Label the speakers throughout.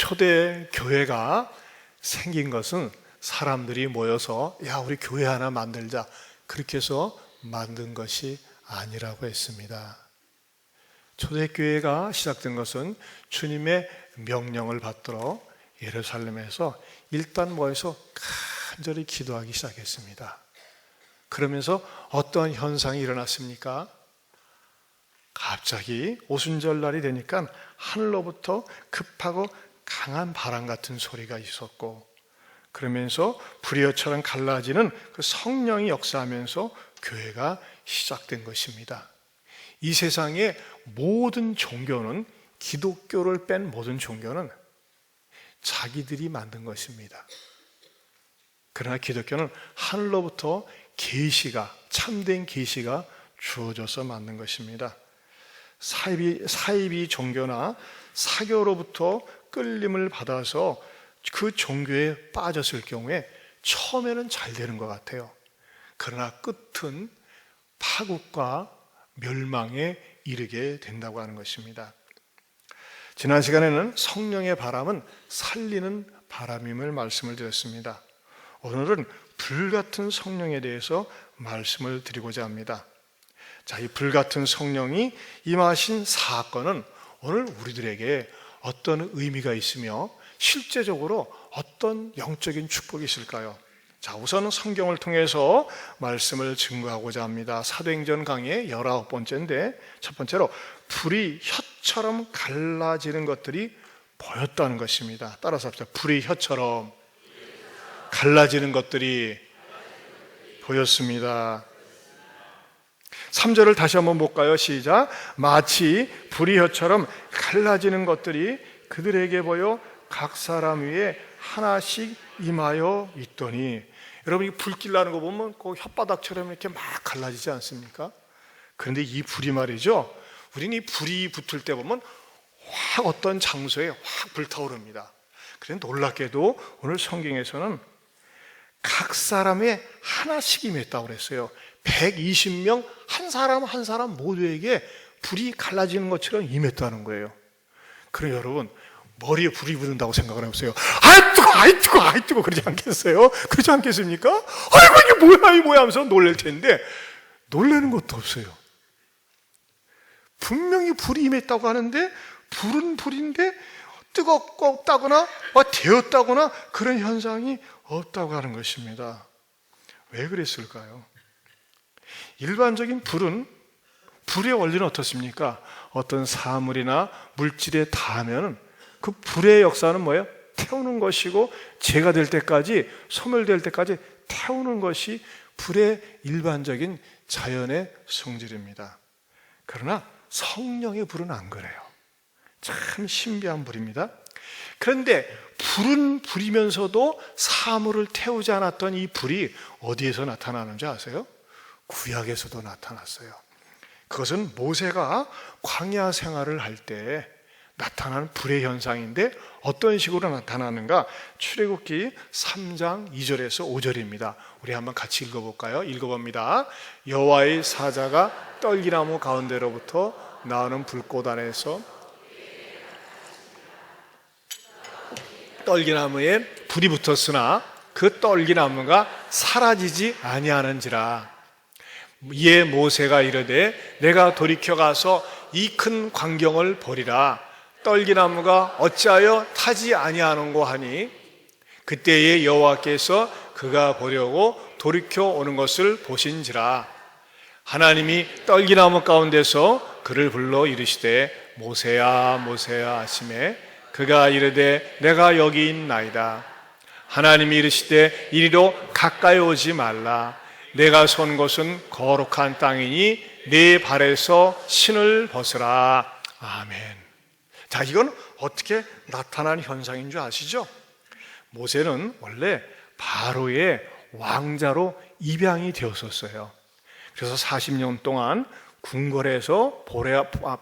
Speaker 1: 초대 교회가 생긴 것은 사람들이 모여서 야, 우리 교회 하나 만들자, 그렇게 해서 만든 것이 아니라고 했습니다. 초대교회가 시작된 것은 주님의 명령을 받들어 예루살렘에서 일단 모여서 간절히 기도하기 시작했습니다. 그러면서 어떤 현상이 일어났습니까? 갑자기 오순절날이 되니까 하늘로부터 급하고 강한 바람 같은 소리가 있었고, 그러면서 불의어처럼 갈라지는 그 성령이 역사하면서 교회가 시작된 것입니다. 이 세상의 모든 종교는, 기독교를 뺀 모든 종교는 자기들이 만든 것입니다. 그러나 기독교는 하늘로부터 계시가, 참된 계시가 주어져서 만든 것입니다. 사이비 종교나 사교로부터 끌림을 받아서 그 종교에 빠졌을 경우에 처음에는 잘 되는 것 같아요. 그러나 끝은 파국과 멸망에 이르게 된다고 하는 것입니다. 지난 시간에는 성령의 바람은 살리는 바람임을 말씀을 드렸습니다. 오늘은 불같은 성령에 대해서 말씀을 드리고자 합니다. 자, 이 불같은 성령이 임하신 사건은 오늘 우리들에게 어떤 의미가 있으며 실제적으로 어떤 영적인 축복이 있을까요? 자, 우선 성경을 통해서 말씀을 증거하고자 합니다. 사도행전 강의 19번째인데, 첫 번째로 불이 혀처럼 갈라지는 것들이 보였다는 것입니다. 따라서 합시다. 불이 혀처럼 갈라지는 것들이 보였습니다. 3절을 다시 한번 볼까요? 시작. 마치 불이 혀처럼 갈라지는 것들이 그들에게 보여 각 사람 위에 하나씩 임하여 있더니, 여러분, 이 불길 나는 거 보면 그 혓바닥처럼 이렇게 막 갈라지지 않습니까? 그런데 이 불이 말이죠, 우리는 이 불이 붙을 때 보면 확 어떤 장소에 확 불타오릅니다. 그런데 놀랍게도 오늘 성경에서는 각 사람의 하나씩 임했다고 그랬어요. 120명 한 사람 한 사람 모두에게 불이 갈라지는 것처럼 임했다는 거예요. 그럼 여러분, 머리에 불이 붙는다고 생각을 해보세요. 아이 뜨거, 아이 뜨거, 아이 뜨거, 그러지 않겠어요? 그러지 않겠습니까? 아이고, 이게 뭐야, 이게 뭐야 하면서 놀랄 텐데 놀라는 것도 없어요. 분명히 불이 임했다고 하는데 불은 불인데 뜨겁다거나 데웠다거나 그런 현상이 없다고 하는 것입니다. 왜 그랬을까요? 일반적인 불은, 불의 원리는 어떻습니까? 어떤 사물이나 물질에 닿으면 그 불의 역사는 뭐예요? 태우는 것이고, 재가 될 때까지, 소멸될 때까지 태우는 것이 불의 일반적인 자연의 성질입니다. 그러나 성령의 불은 안 그래요. 참 신비한 불입니다. 그런데 불은 불이면서도 사물을 태우지 않았던 이 불이 어디에서 나타나는지 아세요? 구약에서도 나타났어요. 그것은 모세가 광야 생활을 할 때 나타나는 불의 현상인데, 어떤 식으로 나타나는가? 출애굽기 3장 2절에서 5절입니다. 우리 한번 같이 읽어볼까요? 읽어봅니다. 여호와의 사자가 떨기나무 가운데로부터 나오는 불꽃 안에서 떨기나무에 불이 붙었으나 그 떨기나무가 사라지지 아니하는지라. 이에 모세가 이르되 내가 돌이켜 가서 이 큰 광경을 보리라. 떨기나무가 어찌하여 타지 아니하는고 하니, 그때에 여호와께서 그가 보려고 돌이켜 오는 것을 보신지라. 하나님이 떨기나무 가운데서 그를 불러 이르시되 모세야 모세야 하시매 그가 이르되 내가 여기 있나이다. 하나님이 이르시되 이리로 가까이 오지 말라. 내가 선 곳은 거룩한 땅이니 네 발에서 신을 벗으라. 아멘. 자, 이건 어떻게 나타난 현상인 줄 아시죠? 모세는 원래 바로의 왕자로 입양이 되었었어요. 그래서 40년 동안 궁궐에서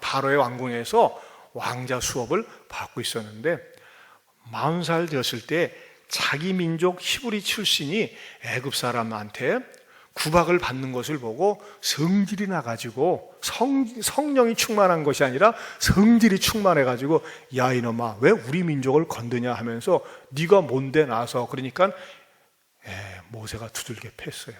Speaker 1: 바로의 왕궁에서 왕자 수업을 받고 있었는데, 40살 되었을 때 자기 민족 히브리 출신이 애굽 사람한테 구박을 받는 것을 보고 성질이 나가지고 성령이 충만한 것이 아니라 성질이 충만해가지고 야 이놈아 왜 우리 민족을 건드냐 하면서 네가 뭔데 나서 그러니까 모세가 두들겨 팼어요.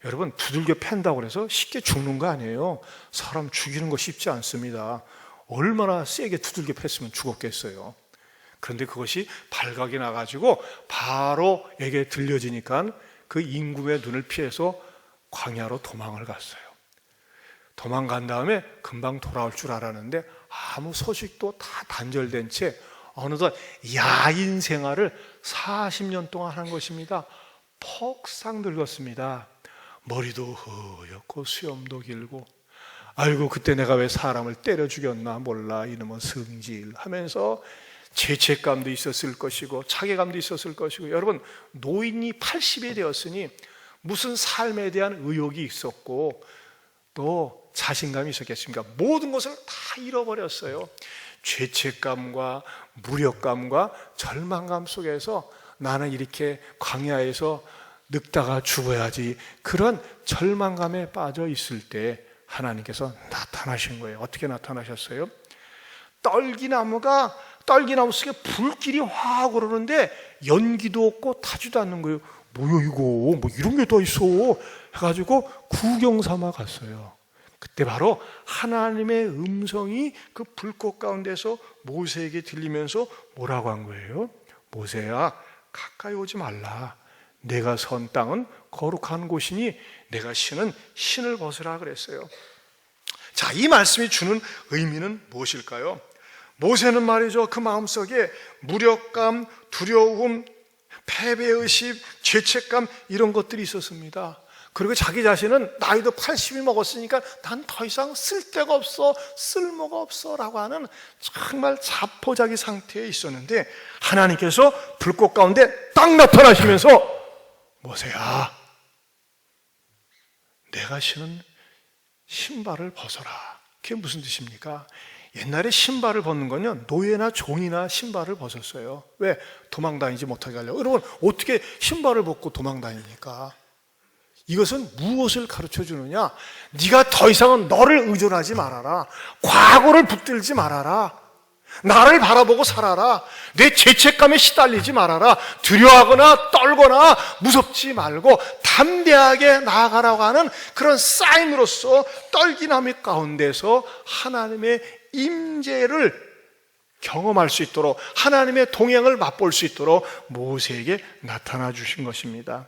Speaker 1: 여러분 두들겨 팬다고 해서 쉽게 죽는 거 아니에요. 사람 죽이는 거 쉽지 않습니다. 얼마나 세게 두들겨 팼으면 죽었겠어요. 그런데 그것이 발각이 나가지고 바로에게 들려지니까 그 임금의 눈을 피해서 광야로 도망을 갔어요. 도망간 다음에 금방 돌아올 줄 알았는데 아무 소식도 다 단절된 채 어느덧 야인 생활을 40년 동안 한 것입니다. 퍽상 늙었습니다. 머리도 허옇고 수염도 길고 아이고 그때 내가 왜 사람을 때려 죽였나 몰라 이놈은 성질 하면서 죄책감도 있었을 것이고 자괴감도 있었을 것이고 여러분 노인이 80이 되었으니 무슨 삶에 대한 의욕이 있었고 또 자신감이 있었겠습니까? 모든 것을 다 잃어버렸어요. 죄책감과 무력감과 절망감 속에서 나는 이렇게 광야에서 늙다가 죽어야지 그런 절망감에 빠져 있을 때 하나님께서 나타나신 거예요. 어떻게 나타나셨어요? 딸기나무 속에 불길이 확 오르는데 연기도 없고 타지도 않는 거예요. 뭐야 이거 뭐 이런 게 더 있어 해가지고 구경 삼아 갔어요. 그때 바로 하나님의 음성이 그 불꽃 가운데서 모세에게 들리면서 뭐라고 한 거예요? 모세야 가까이 오지 말라. 내가 선 땅은 거룩한 곳이니 내가 신은 신을 벗으라 그랬어요. 자, 이 말씀이 주는 의미는 무엇일까요? 모세는 말이죠, 그 마음속에 무력감, 두려움, 패배의식, 죄책감 이런 것들이 있었습니다. 그리고 자기 자신은 나이도 80이 먹었으니까 난 더 이상 쓸데가 없어, 쓸모가 없어 라고 하는 정말 자포자기 상태에 있었는데 하나님께서 불꽃 가운데 딱 나타나시면서 모세야 내가 신은 신발을 벗어라. 그게 무슨 뜻입니까? 옛날에 신발을 벗는 건요 노예나 종이나 신발을 벗었어요. 왜? 도망다니지 못하게 하려고. 여러분 어떻게 신발을 벗고 도망다닙니까? 이것은 무엇을 가르쳐 주느냐? 네가 더 이상은 너를 의존하지 말아라. 과거를 붙들지 말아라. 나를 바라보고 살아라. 내 죄책감에 시달리지 말아라. 두려워하거나 떨거나 무섭지 말고 담대하게 나아가라고 하는 그런 사인으로서 떨기나무 가운데서 하나님의 임재를 경험할 수 있도록 하나님의 동행을 맛볼 수 있도록 모세에게 나타나 주신 것입니다.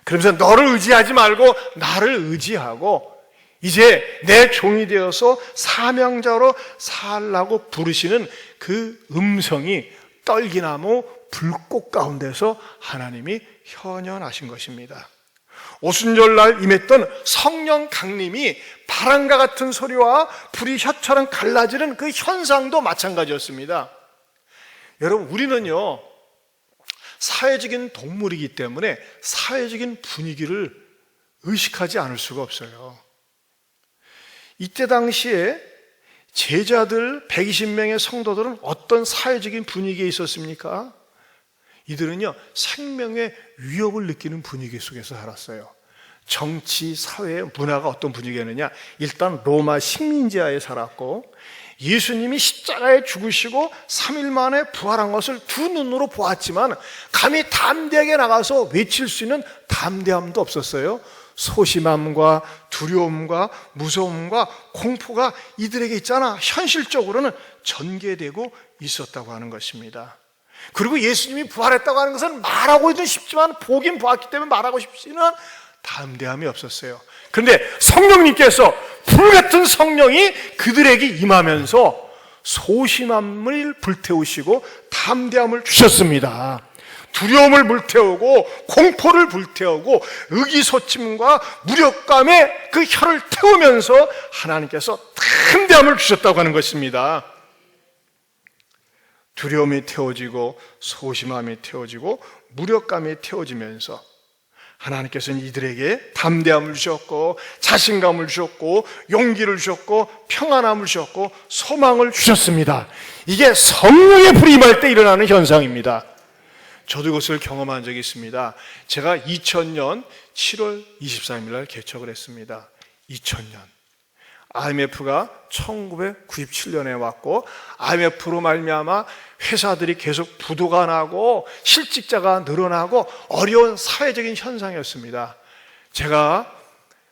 Speaker 1: 그러면서 너를 의지하지 말고 나를 의지하고 이제 내 종이 되어서 사명자로 살라고 부르시는 그 음성이 떨기나무 불꽃 가운데서 하나님이 현현하신 것입니다. 오순절날 임했던 성령 강림이 바람과 같은 소리와 불이 혀처럼 갈라지는 그 현상도 마찬가지였습니다. 여러분 우리는요 사회적인 동물이기 때문에 사회적인 분위기를 의식하지 않을 수가 없어요. 이때 당시에 제자들 120명의 성도들은 어떤 사회적인 분위기에 있었습니까? 이들은요 생명의 위협을 느끼는 분위기 속에서 살았어요. 정치, 사회, 문화가 어떤 분위기였느냐? 일단 로마 식민지하에 살았고 예수님이 십자가에 죽으시고 3일 만에 부활한 것을 두 눈으로 보았지만 감히 담대하게 나가서 외칠 수 있는 담대함도 없었어요. 소심함과 두려움과 무서움과 공포가 이들에게 있잖아 현실적으로는 전개되고 있었다고 하는 것입니다. 그리고 예수님이 부활했다고 하는 것은 말하고는 쉽지만 보긴 보았기 때문에 말하고 싶지는 담대함이 없었어요. 그런데 성령님께서 불같은 성령이 그들에게 임하면서 소심함을 불태우시고 담대함을 주셨습니다. 두려움을 불태우고 공포를 불태우고 의기소침과 무력감에 그 혀를 태우면서 하나님께서 담대함을 주셨다고 하는 것입니다. 두려움이 태워지고 소심함이 태워지고 무력감이 태워지면서 하나님께서는 이들에게 담대함을 주셨고 자신감을 주셨고 용기를 주셨고 평안함을 주셨고 소망을 주셨습니다. 이게 성령의 불이 임할 때 일어나는 현상입니다. 저도 이것을 경험한 적이 있습니다. 제가 2000년 7월 23일 날 개척을 했습니다. 2000년. IMF가 1997년에 왔고, IMF로 말미암아 회사들이 계속 부도가 나고 실직자가 늘어나고 어려운 사회적인 현상이었습니다. 제가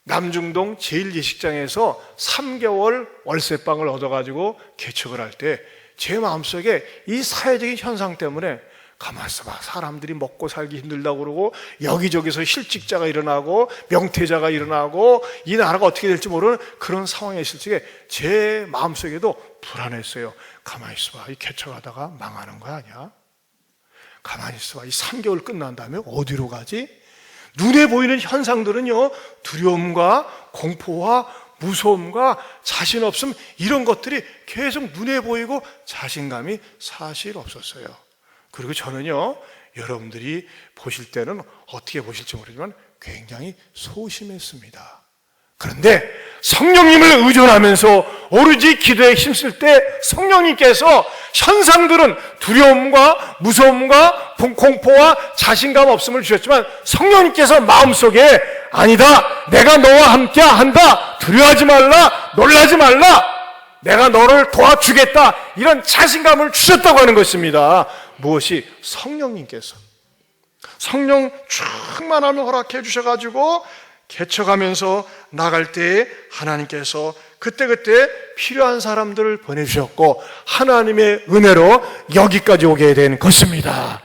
Speaker 1: 남중동 제1예식장에서 3개월 월세방을 얻어가지고 개척을 할 때 제 마음속에 이 사회적인 현상 때문에 가만 있어봐, 사람들이 먹고 살기 힘들다고 그러고 여기저기서 실직자가 일어나고 명퇴자가 일어나고 이 나라가 어떻게 될지 모르는 그런 상황에 있을 적에 제 마음속에도 불안했어요. 가만히 있어봐, 이 개척하다가 망하는 거 아니야? 가만히 있어봐, 이 3개월 끝난 다음에 어디로 가지? 눈에 보이는 현상들은요, 두려움과 공포와 무서움과 자신 없음, 이런 것들이 계속 눈에 보이고 자신감이 사실 없었어요. 그리고 저는요, 여러분들이 보실 때는 어떻게 보실지 모르지만 굉장히 소심했습니다. 그런데 성령님을 의존하면서 오로지 기도에 힘쓸 때 성령님께서 현상들은 두려움과 무서움과 공포와 자신감 없음을 주셨지만, 성령님께서 마음속에 아니다, 내가 너와 함께 한다, 두려워하지 말라, 놀라지 말라, 내가 너를 도와주겠다, 이런 자신감을 주셨다고 하는 것입니다. 무엇이? 성령님께서 성령 충만함을 허락해 주셔가지고 개척하면서 나갈 때에 하나님께서 그때그때 필요한 사람들을 보내주셨고 하나님의 은혜로 여기까지 오게 된 것입니다.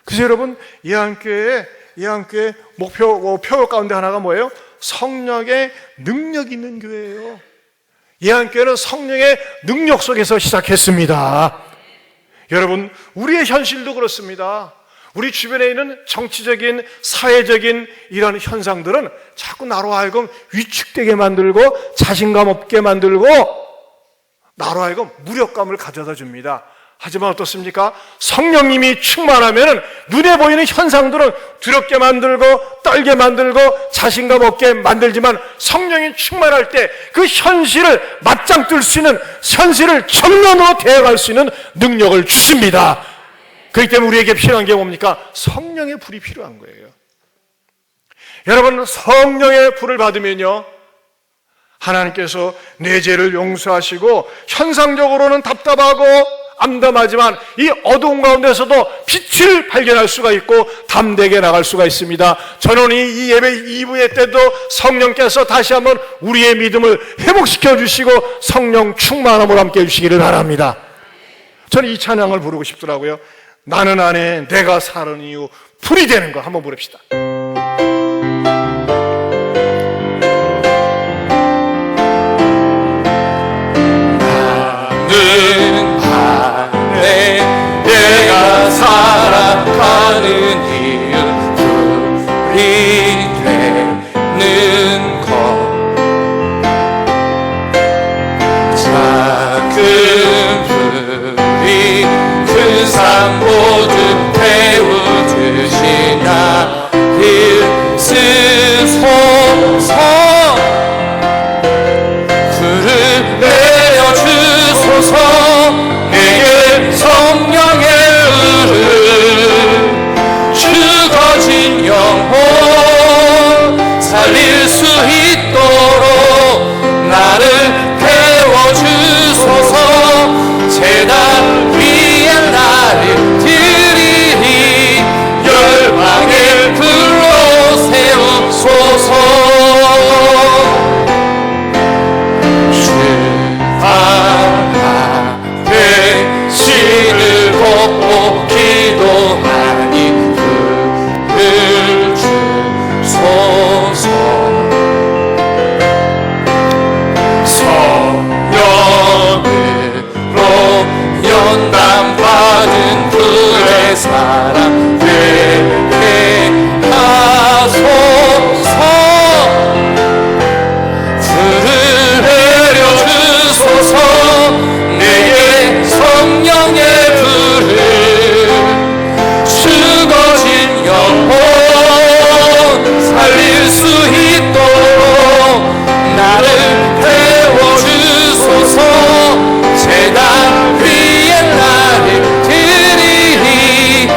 Speaker 1: 그래서 여러분, 예안교회 목표 가운데 하나가 뭐예요? 성령의 능력 있는 교회예요. 예안교회는 성령의 능력 속에서 시작했습니다. 여러분, 우리의 현실도 그렇습니다. 우리 주변에 있는 정치적인, 사회적인 이런 현상들은 자꾸 나로 하여금 위축되게 만들고 자신감 없게 만들고 나로 하여금 무력감을 가져다 줍니다. 하지만 어떻습니까? 성령님이 충만하면 눈에 보이는 현상들은 두렵게 만들고 떨게 만들고 자신감 없게 만들지만, 성령이 충만할 때 그 현실을 맞짱 뜰 수 있는, 현실을 정면으로 대응할 수 있는 능력을 주십니다. 그렇기 때문에 우리에게 필요한 게 뭡니까? 성령의 불이 필요한 거예요. 여러분, 성령의 불을 받으면요, 하나님께서 내 죄를 용서하시고 현상적으로는 답답하고 암담하지만 이 어두운 가운데서도 빛을 발견할 수가 있고 담대하게 나갈 수가 있습니다. 저는 이 예배 2부의 때도 성령께서 다시 한번 우리의 믿음을 회복시켜 주시고 성령 충만함을 함께 해주시기를 바랍니다. 저는 이 찬양을 부르고 싶더라고요. 나는 안에 내가 사는 이유 불이 되는 거 한번 부릅시다.
Speaker 2: 내가 살아가는 이유 불이 되는 것, 작은 불이 큰 산 모두 태워주시 나를 쓰소서. 불을 내려주소서. 내게 성령의 불을, 죽어진 영혼 살릴 수 있도록 나를 태워주소서. 제단 위에 나를 드리니 열방의 불로 세우소서. 주 앞에 신을 벗고 기도하니 불을 주소서. 성령으로 연단받은 불의 사랑 되게 하소서. 불을 내려주소서. 내게 성령의 불을, 죽어진 영혼 살릴 수 있도록 나를 태워주소서. 제단 위에 나를 드리니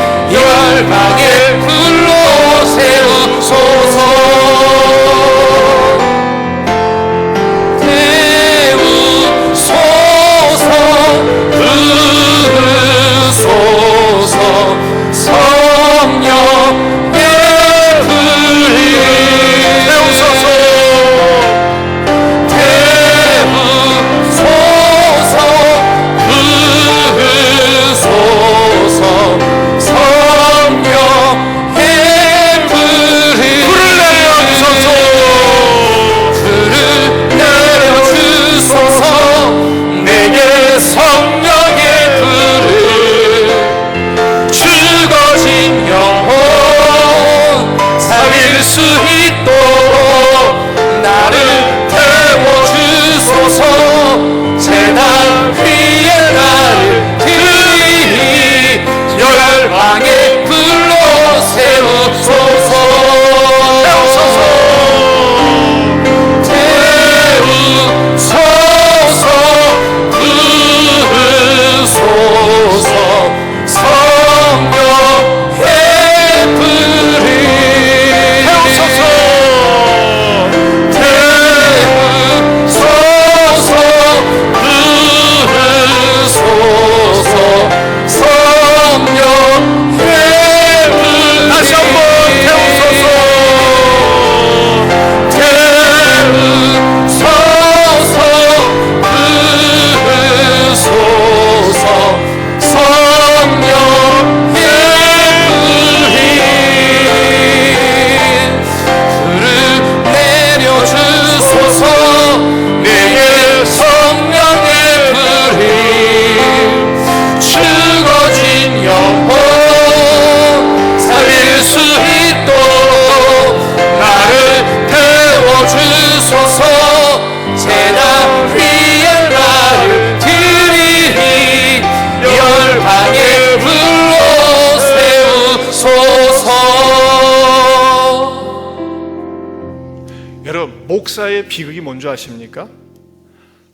Speaker 1: 목사의 비극이 뭔지 아십니까?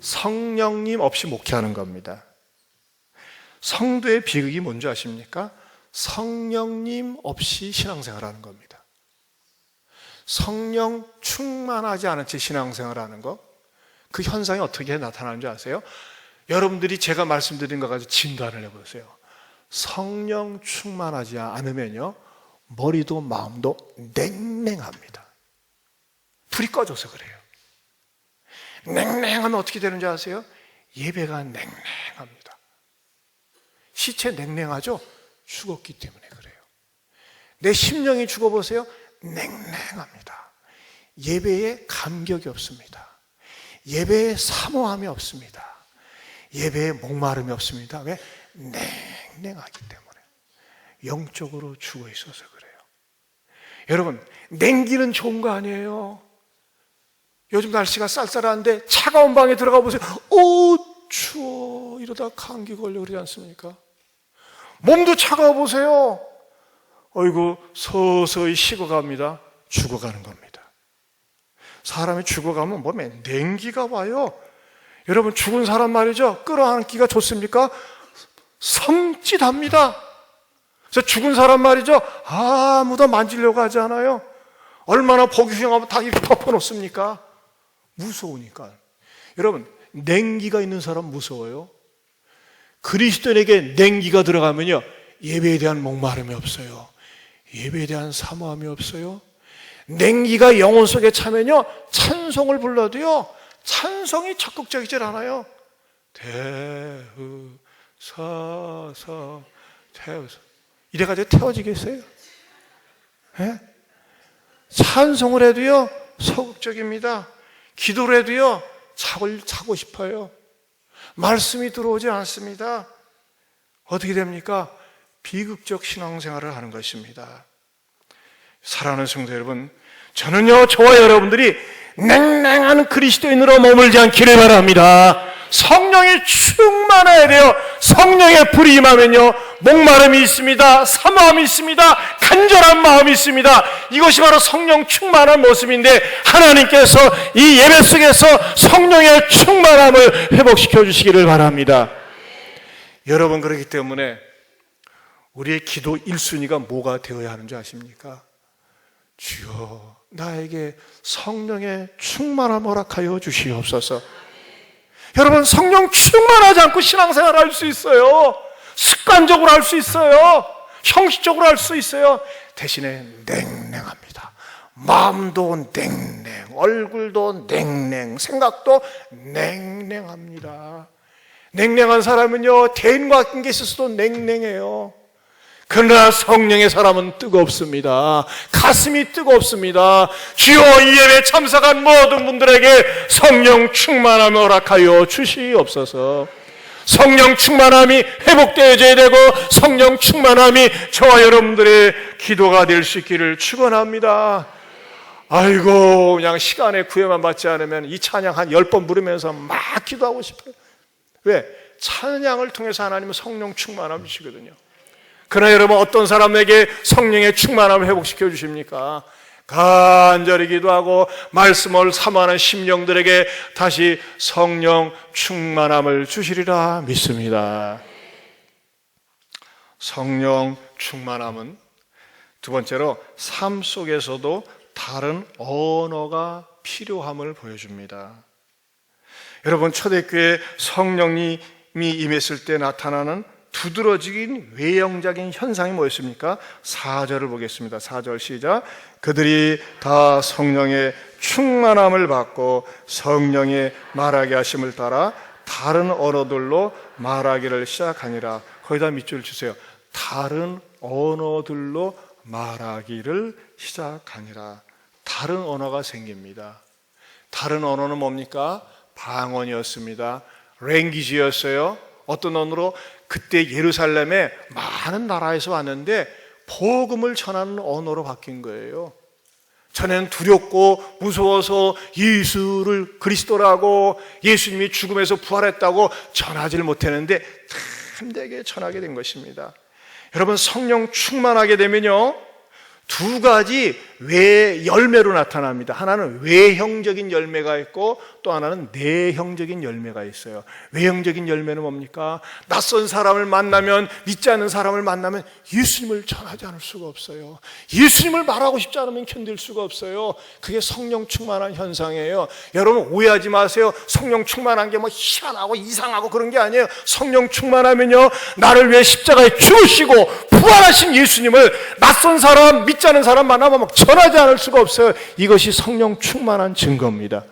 Speaker 1: 성령님 없이 목회하는 겁니다. 성도의 비극이 뭔지 아십니까? 성령님 없이 신앙생활하는 겁니다. 성령 충만하지 않은 채 신앙생활하는 것, 그 현상이 어떻게 나타나는지 아세요? 여러분들이 제가 말씀드린 것 가지고 진단을 해보세요. 성령 충만하지 않으면요, 머리도 마음도 냉랭합니다. 불이 꺼져서 그래요. 냉랭하면 어떻게 되는지 아세요? 예배가 냉랭합니다. 시체 냉랭하죠? 죽었기 때문에 그래요. 내 심령이 죽어보세요. 냉랭합니다. 예배에 감격이 없습니다. 예배에 사모함이 없습니다. 예배에 목마름이 없습니다. 왜? 냉랭하기 때문에. 영적으로 죽어 있어서 그래요. 여러분, 냉기는 좋은 거 아니에요? 요즘 날씨가 쌀쌀한데 차가운 방에 들어가 보세요. 추워. 이러다 감기 걸려 그러지 않습니까? 몸도 차가워 보세요. 어이구, 서서히 식어갑니다. 죽어가는 겁니다. 사람이 죽어가면 몸에 냉기가 와요. 여러분, 죽은 사람 말이죠, 끌어안기가 좋습니까? 섬찟합니다. 그래서 죽은 사람 말이죠, 아무도 만지려고 하지 않아요. 얼마나 보기 흉하면 다 이렇게 덮어놓습니까? 무서우니까. 여러분, 냉기가 있는 사람 무서워요. 그리스도인에게 냉기가 들어가면요, 예배에 대한 목마름이 없어요. 예배에 대한 사모함이 없어요. 냉기가 영혼 속에 차면요, 찬송을 불러도요, 찬송이 적극적이질 않아요. 태우사사 태우사 이래가지고 태워지겠어요? 네? 찬송을 해도요, 소극적입니다. 기도를 해도요, 자고 싶어요. 말씀이 들어오지 않습니다. 어떻게 됩니까? 비극적 신앙생활을 하는 것입니다. 사랑하는 성도 여러분, 저는요, 저와 여러분들이 냉랭한 그리스도인으로 머물지 않기를 바랍니다. 성령이 충만해야 돼요. 성령의 불이 임하면요, 목마름이 있습니다. 사모함이 있습니다. 간절한 마음이 있습니다. 이것이 바로 성령 충만한 모습인데, 하나님께서 이 예배 속에서 성령의 충만함을 회복시켜 주시기를 바랍니다. 여러분, 그렇기 때문에 우리의 기도 1순위가 뭐가 되어야 하는지 아십니까? 주여, 나에게 성령의 충만함을 허락하여 주시옵소서. 여러분, 성령 충만하지 않고 신앙생활을 할 수 있어요. 습관적으로 할 수 있어요. 형식적으로 할 수 있어요. 대신에 냉랭합니다. 마음도 냉랭, 얼굴도 냉랭, 생각도 냉랭합니다. 냉랭한 사람은요, 대인과 같은 게 있어서도 냉랭해요. 그러나 성령의 사람은 뜨겁습니다. 가슴이 뜨겁습니다. 주여, 이 예배에 참석한 모든 분들에게 성령 충만함을 허락하여 주시옵소서. 성령 충만함이 회복되어져야 되고, 성령 충만함이 저와 여러분들의 기도가 될 수 있기를 축원합니다. 아이고, 그냥 시간의 구애만 받지 않으면 이 찬양 한 10번 부르면서 막 기도하고 싶어요. 왜? 찬양을 통해서 하나님은 성령 충만함을 주시거든요. 그러나 여러분, 어떤 사람에게 성령의 충만함을 회복시켜 주십니까? 간절히 기도하고 말씀을 사모하는 심령들에게 다시 성령 충만함을 주시리라 믿습니다. 성령 충만함은 두 번째로 삶 속에서도 다른 언어가 필요함을 보여줍니다. 여러분, 초대교회 성령님이 임했을 때 나타나는 두드러진 외형적인 현상이 뭐였습니까? 4절을 보겠습니다. 4절 시작. 그들이 다 성령의 충만함을 받고 성령의 말하게 하심을 따라 다른 언어들로 말하기를 시작하니라. 거기다 밑줄 주세요. 다른 언어들로 말하기를 시작하니라. 다른 언어가 생깁니다. 다른 언어는 뭡니까? 방언이었습니다. 랭귀지였어요. 어떤 언어로? 그때 예루살렘에 많은 나라에서 왔는데 복음을 전하는 언어로 바뀐 거예요. 전에는 두렵고 무서워서 예수를 그리스도라고, 예수님이 죽음에서 부활했다고 전하지를 못했는데 탐되게 전하게 된 것입니다. 여러분, 성령 충만하게 되면요, 두 가지 외열매로 나타납니다. 하나는 외형적인 열매가 있고 또 하나는 내형적인 열매가 있어요. 외형적인 열매는 뭡니까? 낯선 사람을 만나면, 믿지 않는 사람을 만나면 예수님을 전하지 않을 수가 없어요. 예수님을 말하고 싶지 않으면 견딜 수가 없어요. 그게 성령 충만한 현상이에요. 여러분 오해하지 마세요. 성령 충만한 게 뭐 희한하고 이상하고 그런 게 아니에요. 성령 충만하면요, 나를 위해 십자가에 죽으시고 부활하신 예수님을 낯선 사람, 믿지 않은 사람 만나면 막 전하지 않을 수가 없어요. 이것이 성령 충만한 증거입니다.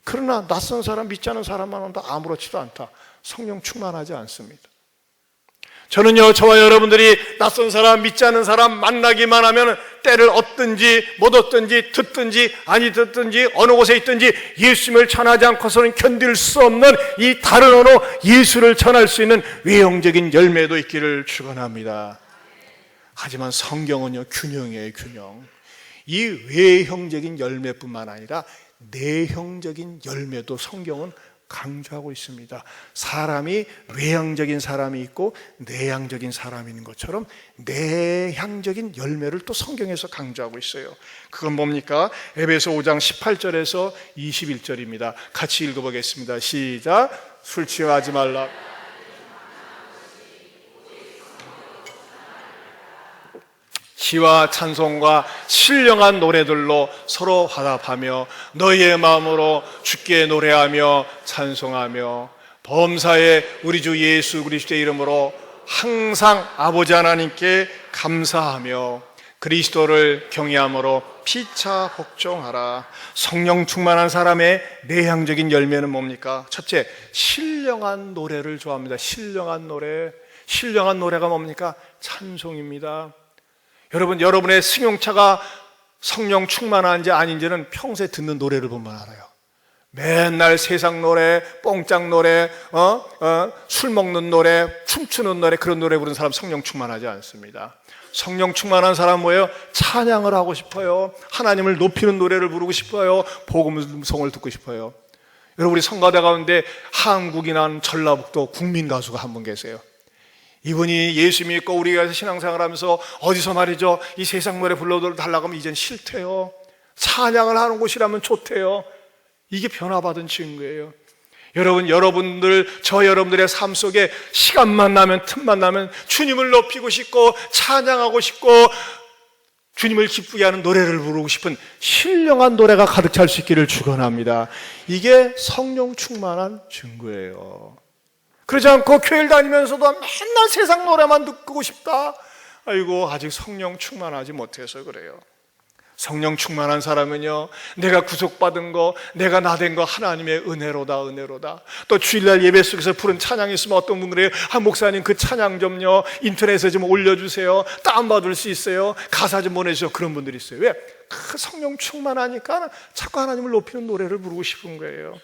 Speaker 1: 그러나 낯선 사람, 믿지 않은 사람 만나도 아무렇지도 않다. 성령 충만하지 않습니다. 저는요, 저와 여러분들이 낯선 사람, 믿지 않은 사람 만나기만 하면 때를 얻든지 못 얻든지 듣든지 아니 듣든지 어느 곳에 있든지 예수님을 전하지 않고서는 견딜 수 없는 이 다른 언어 예수를 전할 수 있는 외형적인 열매도 있기를 축원합니다. 하지만 성경은요, 균형이에요, 균형. 이 외형적인 열매뿐만 아니라 내형적인 열매도 성경은 강조하고 있습니다. 사람이 외향적인 사람이 있고 내향적인 사람이 있는 것처럼 내향적인 열매를 또 성경에서 강조하고 있어요. 그건 뭡니까? 에베소 5장 18절에서 21절입니다. 같이 읽어보겠습니다. 시작. 술 취하지 말라. 시와 찬송과 신령한 노래들로 서로 화답하며 너희의 마음으로 주께 노래하며 찬송하며 범사에 우리 주 예수 그리스도의 이름으로 항상 아버지 하나님께 감사하며 그리스도를 경외함으로 피차 복종하라. 성령 충만한 사람의 내향적인 열매는 뭡니까? 첫째, 신령한 노래를 좋아합니다. 신령한 노래. 신령한 노래가 뭡니까? 찬송입니다. 여러분, 여러분의 승용차가 성령 충만한지 아닌지는 평소에 듣는 노래를 보면 알아요. 맨날 세상 노래, 뽕짝 노래, 술 먹는 노래, 춤추는 노래, 그런 노래 부르는 사람 성령 충만하지 않습니다. 성령 충만한 사람은 뭐예요? 찬양을 하고 싶어요. 하나님을 높이는 노래를 부르고 싶어요. 복음성을 듣고 싶어요. 여러분, 우리 성가대 가운데 한국이나 전라북도 국민 가수가 한 분 계세요. 이분이 예수 믿고 우리가 신앙생활 하면서 어디서 말이죠, 이 세상 노래 불러달라고 하면 이젠 싫대요. 찬양을 하는 곳이라면 좋대요. 이게 변화받은 증거예요. 여러분들, 저 여러분들의 삶 속에 시간만 나면, 틈만 나면 주님을 높이고 싶고 찬양하고 싶고 주님을 기쁘게 하는 노래를 부르고 싶은 신령한 노래가 가득 찰 수 있기를 축원합니다. 이게 성령 충만한 증거예요. 그러지 않고 교회를 다니면서도 맨날 세상 노래만 듣고 싶다. 아이고, 아직 성령 충만하지 못해서 그래요. 성령 충만한 사람은요, 내가 구속받은 거, 내가 나된 거 하나님의 은혜로다, 은혜로다. 또 주일날 예배 속에서 부른 찬양이 있으면 어떤 분들이 목사님 그 찬양 좀요 인터넷에 좀 올려주세요. 다운받을 수 있어요. 가사 좀 보내주세요. 그런 분들이 있어요. 왜? 그 성령 충만하니까 자꾸 하나님을 높이는 노래를 부르고 싶은 거예요.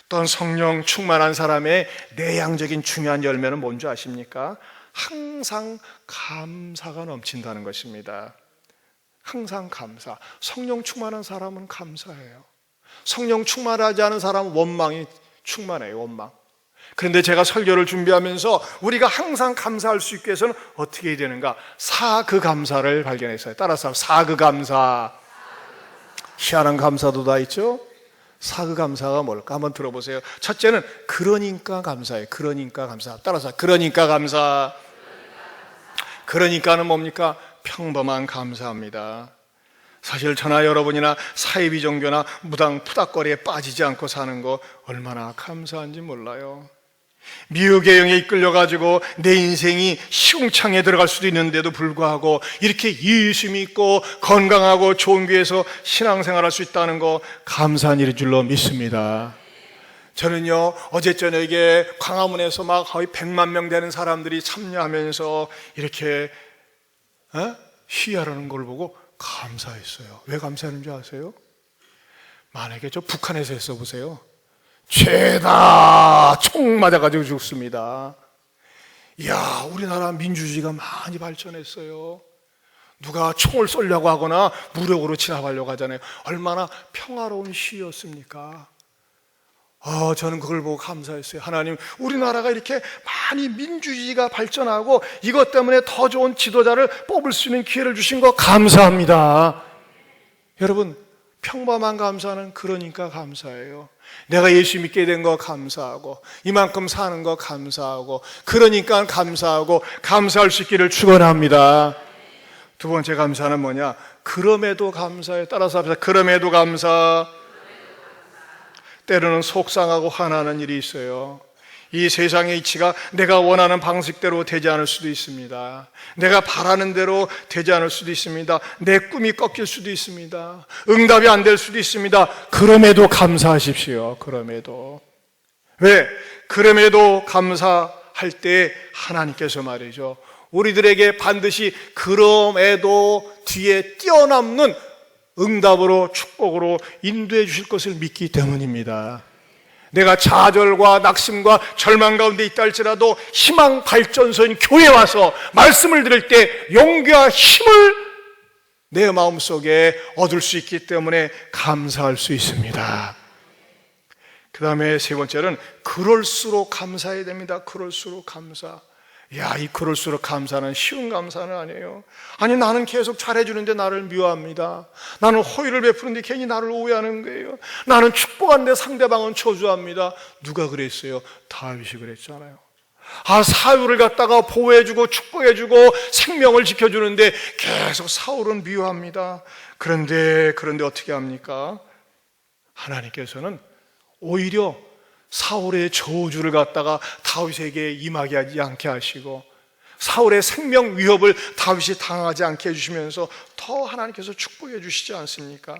Speaker 1: 또한 성령 충만한 사람의 내향적인 중요한 열매는 뭔지 아십니까? 항상 감사가 넘친다는 것입니다. 항상 감사. 성령 충만한 사람은 감사해요. 성령 충만하지 않은 사람은 원망이 충만해요. 원망. 그런데 제가 설교를 준비하면서 우리가 항상 감사할 수 있게 해서는 어떻게 해야 되는가? 사그감사를 발견했어요. 따라서 사그감사. 희한한 감사도 다 있죠? 사그감사가 뭘까? 한번 들어보세요. 첫째는 그러니까 감사예요. 그러니까 감사. 따라서 그러니까 감사. 그러니까는 뭡니까? 평범한 감사합니다. 사실 저나 여러분이나 사이비 종교나 무당 푸닥거리에 빠지지 않고 사는 거 얼마나 감사한지 몰라요. 미혹의 영에 이끌려가지고 내 인생이 시궁창에 들어갈 수도 있는데도 불구하고 이렇게 예수 믿고 건강하고 좋은 교회에서 신앙생활할 수 있다는 거 감사한 일인 줄로 믿습니다. 저는요, 어제 저녁에 광화문에서 막 거의 100만 명 되는 사람들이 참여하면서 이렇게 시위하라는 걸 보고 감사했어요. 왜 감사하는지 아세요? 만약에 저 북한에서 했어보세요. 죄다 총 맞아가지고 죽습니다. 이야, 우리나라 민주주의가 많이 발전했어요. 누가 총을 쏘려고 하거나 무력으로 진압하려고 하잖아요. 얼마나 평화로운 시위였습니까? 저는 그걸 보고 감사했어요. 하나님, 우리나라가 이렇게 많이 민주주의가 발전하고 이것 때문에 더 좋은 지도자를 뽑을 수 있는 기회를 주신 거 감사합니다. 여러분, 평범한 감사는 그러니까 감사해요. 내가 예수 믿게 된 거 감사하고 이만큼 사는 거 감사하고 그러니까 감사하고 감사할 수 있기를 축원합니다. 두 번째 감사는 뭐냐? 그럼에도 감사해. 따라서 합시다. 그럼에도 감사. 때로는 속상하고 화나는 일이 있어요. 이 세상의 이치가 내가 원하는 방식대로 되지 않을 수도 있습니다. 내가 바라는 대로 되지 않을 수도 있습니다. 내 꿈이 꺾일 수도 있습니다. 응답이 안 될 수도 있습니다. 그럼에도 감사하십시오. 그럼에도. 왜? 그럼에도 감사할 때 하나님께서 말이죠, 우리들에게 반드시 그럼에도 뒤에 뛰어넘는 응답으로 축복으로 인도해 주실 것을 믿기 때문입니다. 내가 좌절과 낙심과 절망 가운데 있다 할지라도 희망 발전소인 교회에 와서 말씀을 들을 때 용기와 힘을 내 마음속에 얻을 수 있기 때문에 감사할 수 있습니다. 그 다음에 세 번째는 그럴수록 감사해야 됩니다. 그럴수록 감사. 이 그럴수록 감사는 쉬운 감사는 아니에요. 아니, 나는 계속 잘해주는데 나를 미워합니다. 나는 호의를 베푸는데 괜히 나를 오해하는 거예요. 나는 축복하는데 상대방은 저주합니다. 누가 그랬어요? 다윗이 그랬잖아요. 사울을 갖다가 보호해주고 축복해주고 생명을 지켜주는데 계속 사울은 미워합니다. 그런데 어떻게 합니까? 하나님께서는 오히려 사울의 저주를 갖다가 다윗에게 임하게 하지 않게 하시고 사울의 생명 위협을 다윗이 당하지 않게 해주시면서 더 하나님께서 축복해 주시지 않습니까?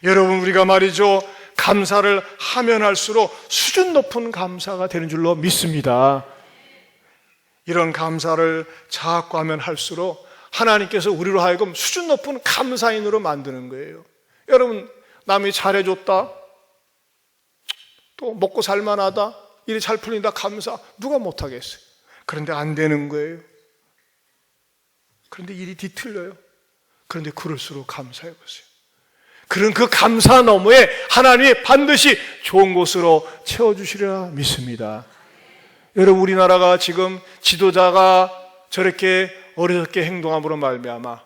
Speaker 1: 여러분, 우리가 말이죠, 감사를 하면 할수록 수준 높은 감사가 되는 줄로 믿습니다. 이런 감사를 자꾸 하면 할수록 하나님께서 우리로 하여금 수준 높은 감사인으로 만드는 거예요. 여러분, 남이 잘해줬다, 또 먹고 살만하다, 일이 잘 풀린다, 감사, 누가 못하겠어요? 그런데 안 되는 거예요. 그런데 일이 뒤틀려요. 그런데 그럴수록 감사해 보세요. 그런 그 감사 너머에 하나님이 반드시 좋은 곳으로 채워주시리라 믿습니다. 여러분, 우리나라가 지금 지도자가 저렇게 어리석게 행동함으로 말미암아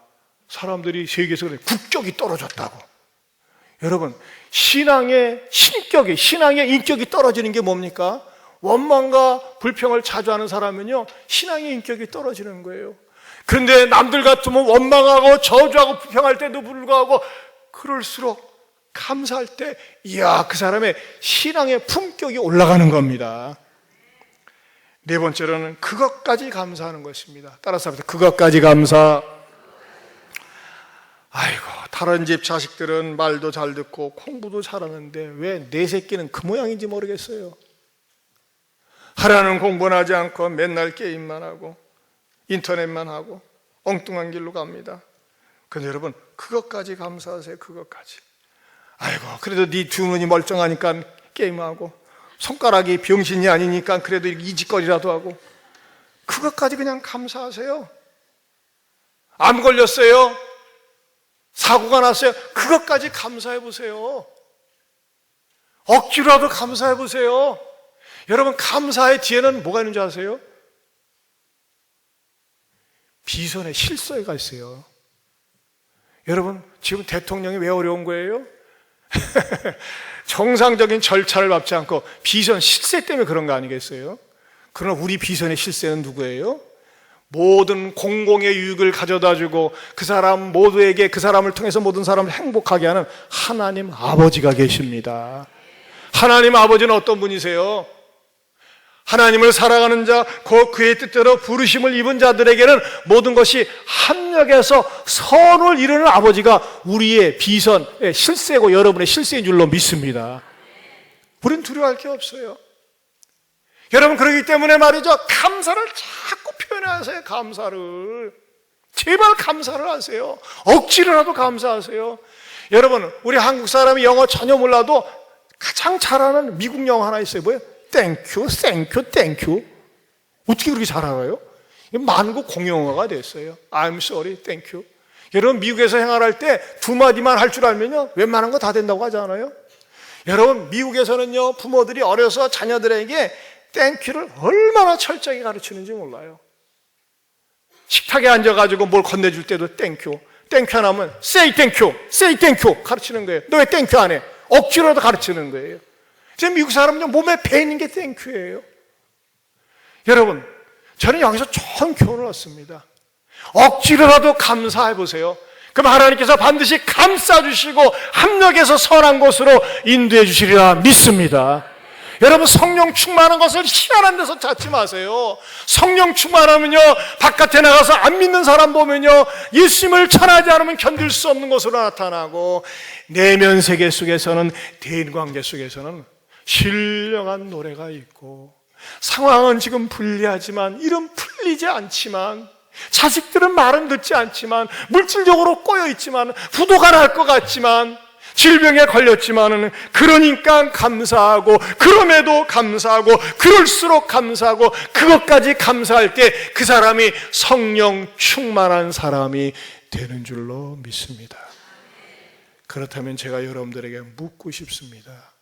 Speaker 1: 사람들이 세계에서 그래, 국격이 떨어졌다고. 여러분, 신앙의 신격이, 신앙의 인격이 떨어지는 게 뭡니까? 원망과 불평을 자주 하는 사람은요, 신앙의 인격이 떨어지는 거예요. 그런데 남들 같으면 원망하고 저주하고 불평할 때도 불구하고 그럴수록 감사할 때, 그 사람의 신앙의 품격이 올라가는 겁니다. 네 번째로는 그것까지 감사하는 것입니다. 따라서 합시다. 그것까지 감사. 아이고, 다른 집 자식들은 말도 잘 듣고 공부도 잘하는데 왜 내 새끼는 그 모양인지 모르겠어요. 하라는 공부는 하지 않고 맨날 게임만 하고 인터넷만 하고 엉뚱한 길로 갑니다. 근데 여러분, 그것까지 감사하세요. 그것까지. 아이고, 그래도 네 두 눈이 멀쩡하니까 게임하고 손가락이 병신이 아니니까 그래도 이 짓거리라도 하고, 그것까지 그냥 감사하세요. 암 걸렸어요, 사고가 났어요, 그것까지 감사해 보세요. 억지로라도 감사해 보세요. 여러분, 감사의 뒤에는 뭐가 있는 줄 아세요? 비선의 실세가 있어요. 여러분, 지금 대통령이 왜 어려운 거예요? 정상적인 절차를 밟지 않고 비선 실세 때문에 그런 거 아니겠어요? 그러나 우리 비선의 실세는 누구예요? 모든 공공의 유익을 가져다주고 그 사람 모두에게, 그 사람을 통해서 모든 사람을 행복하게 하는 하나님 아버지가 계십니다. 하나님 아버지는 어떤 분이세요? 하나님을 사랑하는 자, 그의 뜻대로 부르심을 입은 자들에게는 모든 것이 합력해서 선을 이루는 아버지가 우리의 비선의 실세고 여러분의 실세인 줄로 믿습니다. 우리는 두려워할 게 없어요. 여러분, 그렇기 때문에 말이죠, 감사를 자꾸 표현하세요. 감사를. 제발 감사를 하세요. 억지로라도 감사하세요. 여러분, 우리 한국 사람이 영어 전혀 몰라도 가장 잘하는 미국 영어 하나 있어요. 뭐예요? 땡큐, 땡큐, 땡큐. 어떻게 그렇게 잘 알아요? 만국 공용어가 됐어요. I'm sorry, thank you. 여러분, 미국에서 생활할 때 두 마디만 할 줄 알면요, 웬만한 거 다 된다고 하지 않아요? 여러분, 미국에서는요, 부모들이 어려서 자녀들에게 땡큐를 얼마나 철저히 가르치는지 몰라요. 식탁에 앉아가지고 뭘 건네줄 때도 땡큐. 땡큐 안 하면 say 땡큐, say 땡큐 가르치는 거예요. 너 왜 땡큐 안 해? 억지로라도 가르치는 거예요. 지금 미국 사람은요, 몸에 배 있는 게 땡큐예요. 여러분, 저는 여기서 좋은 교훈을 얻습니다. 억지로라도 감사해 보세요. 그럼 하나님께서 반드시 감싸주시고 합력해서 선한 곳으로 인도해 주시리라 믿습니다. 여러분, 성령 충만한 것을 희한한 데서 찾지 마세요. 성령 충만하면요, 바깥에 나가서 안 믿는 사람 보면요, 예수님을 전하지 않으면 견딜 수 없는 것으로 나타나고, 내면 세계 속에서는, 대인관계 속에서는 신령한 노래가 있고, 상황은 지금 불리하지만, 일은 풀리지 않지만, 자식들은 말은 듣지 않지만, 물질적으로 꼬여있지만, 부도가 날 것 같지만, 질병에 걸렸지만은, 그러니까 감사하고, 그럼에도 감사하고, 그럴수록 감사하고, 그것까지 감사할 때 그 사람이 성령 충만한 사람이 되는 줄로 믿습니다. 그렇다면 제가 여러분들에게 묻고 싶습니다.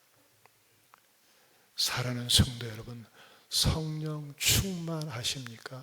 Speaker 1: 사랑하는 성도 여러분, 성령 충만하십니까?